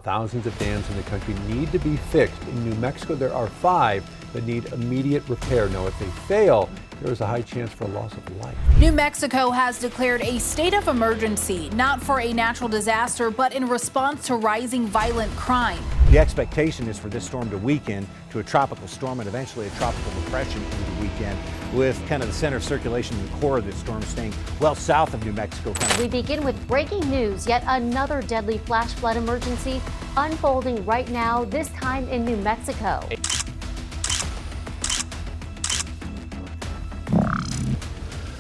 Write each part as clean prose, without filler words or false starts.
Thousands of dams in the country need to be fixed. In New Mexico, there are 5 that need immediate repair. Now, if they fail, there is a high chance for a loss of life. New Mexico has declared a state of emergency, not for a natural disaster, but in response to rising violent crime. The expectation is for this storm to weaken to a tropical storm and eventually a tropical depression in the weekend, with kind of the center of circulation and the core of the storm staying well south of New Mexico. We begin with breaking news. Yet another deadly flash flood emergency unfolding right now, this time in New Mexico.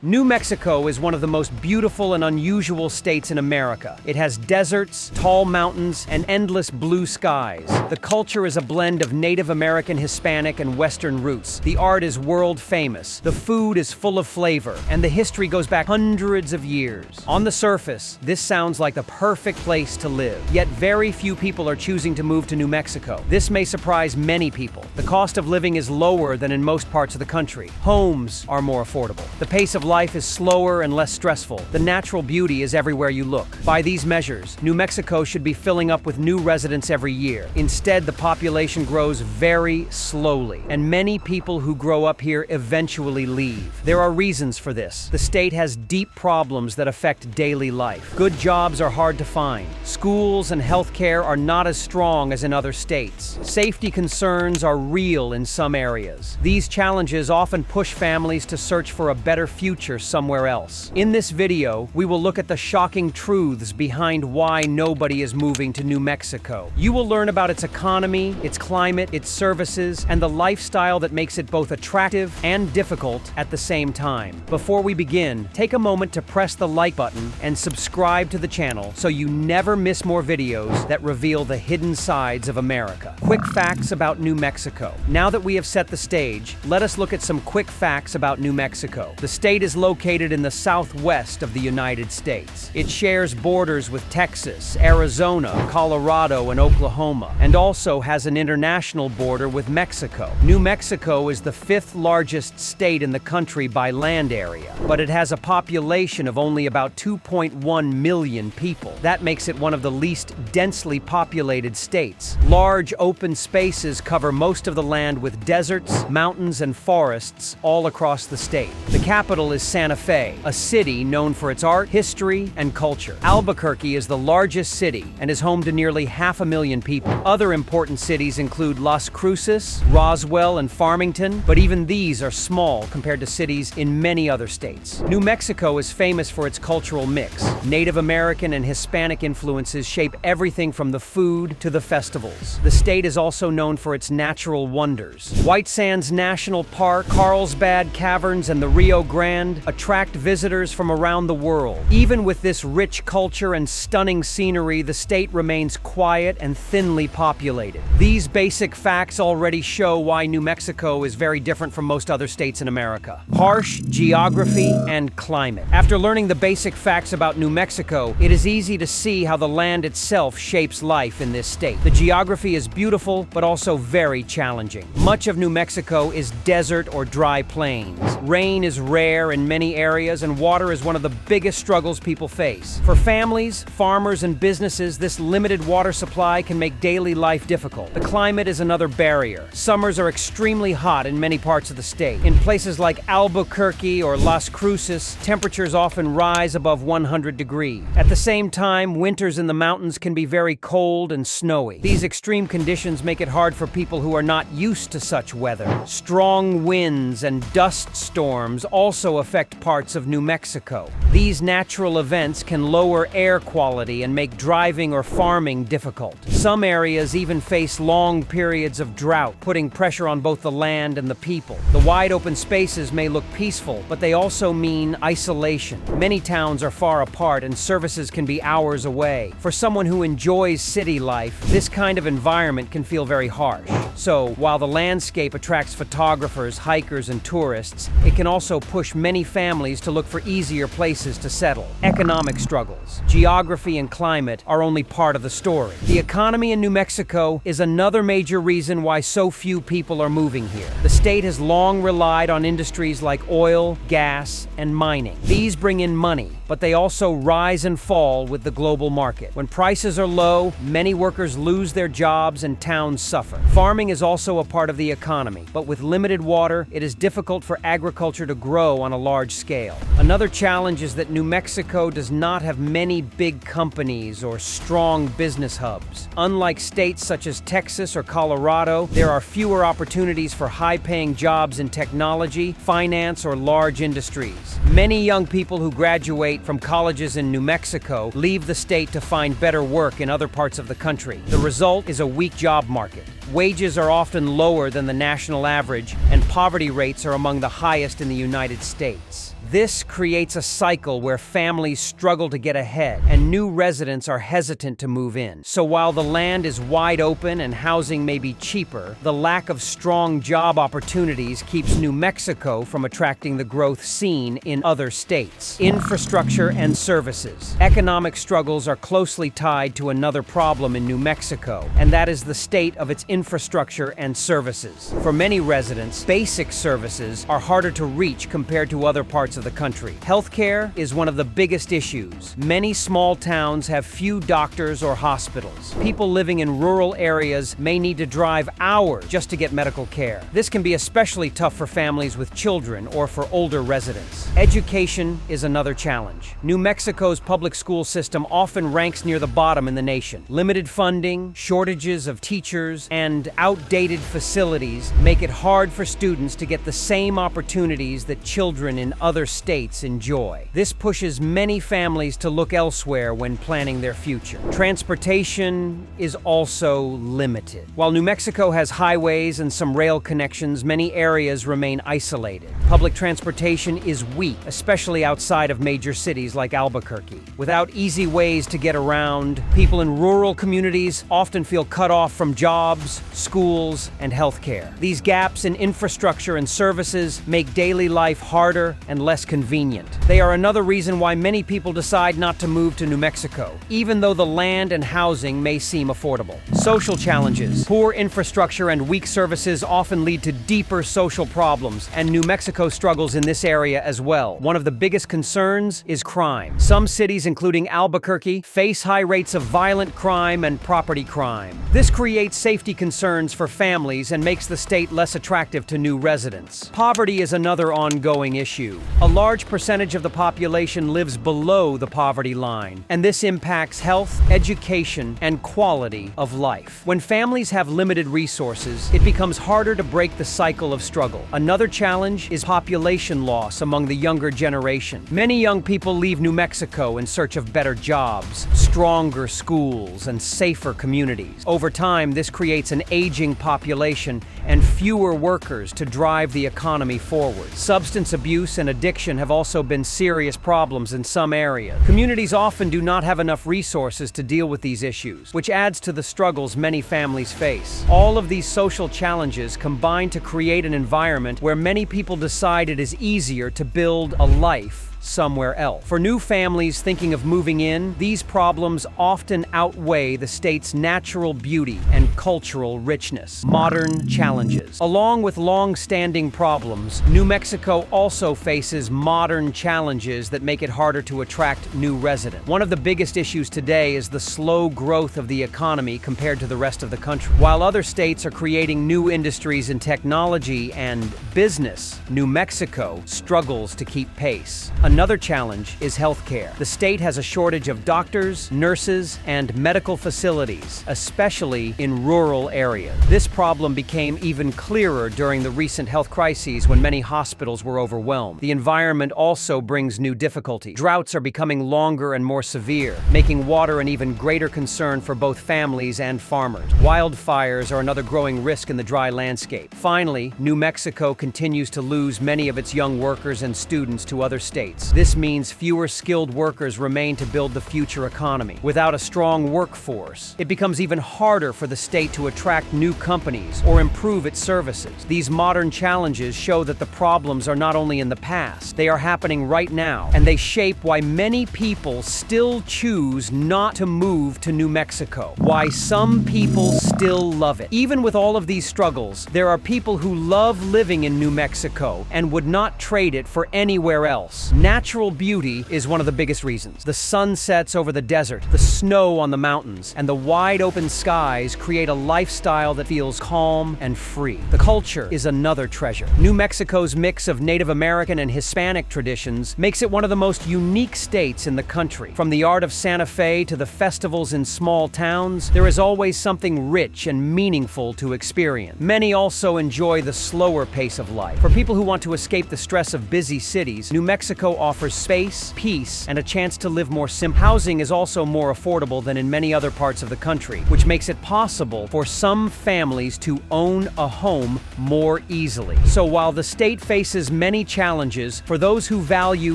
New Mexico is one of the most beautiful and unusual states in America. It has deserts, tall mountains, and endless blue skies. The culture is a blend of Native American, Hispanic, and Western roots. The art is world famous. The food is full of flavor, and the history goes back hundreds of years. On the surface, this sounds like the perfect place to live. Yet very few people are choosing to move to New Mexico. This may surprise many people. The cost of living is lower than in most parts of the country. Homes are more affordable. The pace of life is slower and less stressful. The natural beauty is everywhere you look. By these measures, New Mexico should be filling up with new residents every year. Instead, the population grows very slowly, and many people who grow up here eventually leave. There are reasons for this. The state has deep problems that affect daily life. Good jobs are hard to find. Schools and healthcare are not as strong as in other states. Safety concerns are real in some areas. These challenges often push families to search for a better future somewhere else. In this video, we will look at the shocking truths behind why nobody is moving to New Mexico. You will learn about its economy, its climate, its services, and the lifestyle that makes it both attractive and difficult at the same time. Before we begin, take a moment to press the like button and subscribe to the channel so you never miss more videos that reveal the hidden sides of America. Quick facts about New Mexico. Now that we have set the stage, let us look at some quick facts about New Mexico. The state is located in the southwest of the United States. It shares borders with Texas, Arizona, Colorado, and Oklahoma, and also has an international border with Mexico. New Mexico is the 5th largest state in the country by land area, but it has a population of only about 2.1 million people. That makes it one of the least densely populated states. Large open spaces cover most of the land with deserts, mountains, and forests all across the state. The capital is Santa Fe, a city known for its art, history, and culture. Albuquerque is the largest city and is home to nearly 500,000 people. Other important cities include Las Cruces, Roswell, and Farmington, but even these are small compared to cities in many other states. New Mexico is famous for its cultural mix. Native American and Hispanic influences shape everything from the food to the festivals. The state is also known for its natural wonders. White Sands National Park, Carlsbad Caverns, and the Rio Grande attract visitors from around the world. Even with this rich culture and stunning scenery, the state remains quiet and thinly populated. These basic facts already show why New Mexico is very different from most other states in America. Harsh geography and climate. After learning the basic facts about New Mexico, it is easy to see how the land itself shapes life in this state. The geography is beautiful, but also very challenging. Much of New Mexico is desert or dry plains. Rain is rare in many areas, and water is one of the biggest struggles people face. For families, farmers, and businesses, this limited water supply can make daily life difficult. The climate is another barrier. Summers are extremely hot in many parts of the state. In places like Albuquerque or Las Cruces, temperatures often rise above 100 degrees. At the same time, winters in the mountains can be very cold and snowy. These extreme conditions make it hard for people who are not used to such weather. Strong winds and dust storms also affect parts of New Mexico. These natural events can lower air quality and make driving or farming difficult. Some areas even face long periods of drought, putting pressure on both the land and the people. The wide open spaces may look peaceful, but they also mean isolation. Many towns are far apart and services can be hours away. For someone who enjoys city life, this kind of environment can feel very harsh. So, while the landscape attracts photographers, hikers, and tourists, it can also push many families to look for easier places to settle. Economic struggles, geography, and climate are only part of the story. The economy economy in New Mexico is another major reason why so few people are moving here. The state has long relied on industries like oil, gas, and mining. These bring in money, but they also rise and fall with the global market. When prices are low, many workers lose their jobs and towns suffer. Farming is also a part of the economy, but with limited water, it is difficult for agriculture to grow on a large scale. Another challenge is that New Mexico does not have many big companies or strong business hubs. Unlike states such as Texas or Colorado, there are fewer opportunities for high-paying jobs in technology, finance, or large industries. Many young people who graduate from colleges in New Mexico leave the state to find better work in other parts of the country. The result is a weak job market. Wages are often lower than the national average, and poverty rates are among the highest in the United States. This creates a cycle where families struggle to get ahead, and new residents are hesitant to move in. So while the land is wide open and housing may be cheaper, the lack of strong job opportunities keeps New Mexico from attracting the growth seen in other states. Infrastructure and services. Economic struggles are closely tied to another problem in New Mexico, and that is the state of its infrastructure and services. For many residents, basic services are harder to reach compared to other parts of the country. Healthcare is one of the biggest issues. Many small towns have few doctors or hospitals. People living in rural areas may need to drive hours just to get medical care. This can be especially tough for families with children or for older residents. Education is another challenge. New Mexico's public school system often ranks near the bottom in the nation. Limited funding, shortages of teachers, and outdated facilities make it hard for students to get the same opportunities that children in other states enjoy. This pushes many families to look elsewhere when planning their future. Transportation is also limited. While New Mexico has highways and some rail connections, many areas remain isolated. Public transportation is weak, especially outside of major cities like Albuquerque. Without easy ways to get around, people in rural communities often feel cut off from jobs, schools, and healthcare. These gaps in infrastructure and services make daily life harder and less convenient. They are another reason why many people decide not to move to New Mexico, even though the land and housing may seem affordable. Social challenges. Poor infrastructure and weak services often lead to deeper social problems, and New Mexico struggles in this area as well. One of the biggest concerns is crime. Some cities, including Albuquerque, face high rates of violent crime and property crime. This creates safety concerns for families and makes the state less attractive to new residents. Poverty is another ongoing issue. A large percentage of the population lives below the poverty line, and this impacts health, education, and quality of life. When families have limited resources, it becomes harder to break the cycle of struggle. Another challenge is population loss among the younger generation. Many young people leave New Mexico in search of better jobs, stronger schools, and safer communities. Over time, this creates an aging population and fewer workers to drive the economy forward. Substance abuse and addiction have also been serious problems in some areas. Communities often do not have enough resources to deal with these issues, which adds to the struggles many families face. All of these social challenges combine to create an environment where many people decide it is easier to build a life somewhere else. For new families thinking of moving in, these problems often outweigh the state's natural beauty and cultural richness. Modern challenges. Along with long-standing problems, New Mexico also faces modern challenges that make it harder to attract new residents. One of the biggest issues today is the slow growth of the economy compared to the rest of the country. While other states are creating new industries in technology and business, New Mexico struggles to keep pace. Another challenge is healthcare. The state has a shortage of doctors, nurses, and medical facilities, especially in rural areas. This problem became even clearer during the recent health crises when many hospitals were overwhelmed. The environment also brings new difficulties. Droughts are becoming longer and more severe, making water an even greater concern for both families and farmers. Wildfires are another growing risk in the dry landscape. Finally, New Mexico continues to lose many of its young workers and students to other states. states. This means fewer skilled workers remain to build the future economy. Without a strong workforce, it becomes even harder for the state to attract new companies or improve its services. These modern challenges show that the problems are not only in the past, they are happening right now, and they shape why many people still choose not to move to New Mexico, why some people still love it. Even with all of these struggles, there are people who love living in New Mexico and would not trade it for anywhere else. Natural beauty is one of the biggest reasons. The sunsets over the desert, the snow on the mountains, and the wide open skies create a lifestyle that feels calm and free. The culture is another treasure. New Mexico's mix of Native American and Hispanic traditions makes it one of the most unique states in the country. From the art of Santa Fe to the festivals in small towns, there is always something rich and meaningful to experience. Many also enjoy the slower pace of life. For people who want to escape the stress of busy cities, New Mexico offers space, peace, and a chance to live more simply. Housing is also more affordable than in many other parts of the country, which makes it possible for some families to own a home more easily. So while the state faces many challenges, for those who value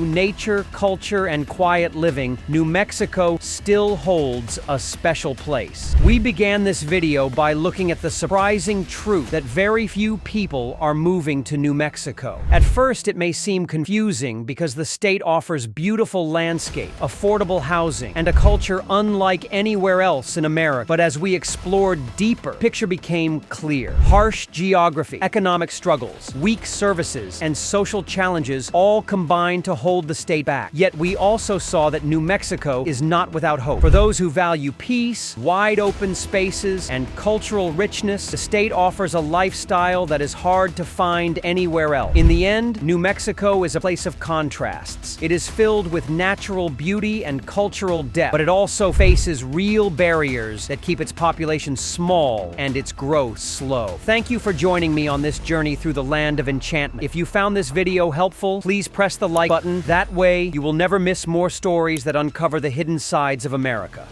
nature, culture, and quiet living, New Mexico still holds a special place. We began this video by looking at the surprising truth that very few people are moving to New Mexico. At first, it may seem confusing because the state offers beautiful landscape, affordable housing, and a culture unlike anywhere else in America. But as we explored deeper, the picture became clear. Harsh geography, economic struggles, weak services, and social challenges all combine to hold the state back. Yet we also saw that New Mexico is not without hope. For those who value peace, wide open spaces, and cultural richness, the state offers a lifestyle that is hard to find anywhere else. In the end, New Mexico is a place of contrasts. It is filled with natural beauty and cultural depth, but it also faces real barriers that keep its population small and its growth slow. Thank you for joining me on this journey through the land of enchantment. If you found this video helpful, please press the like button. That way, you will never miss more stories that uncover the hidden sides of America.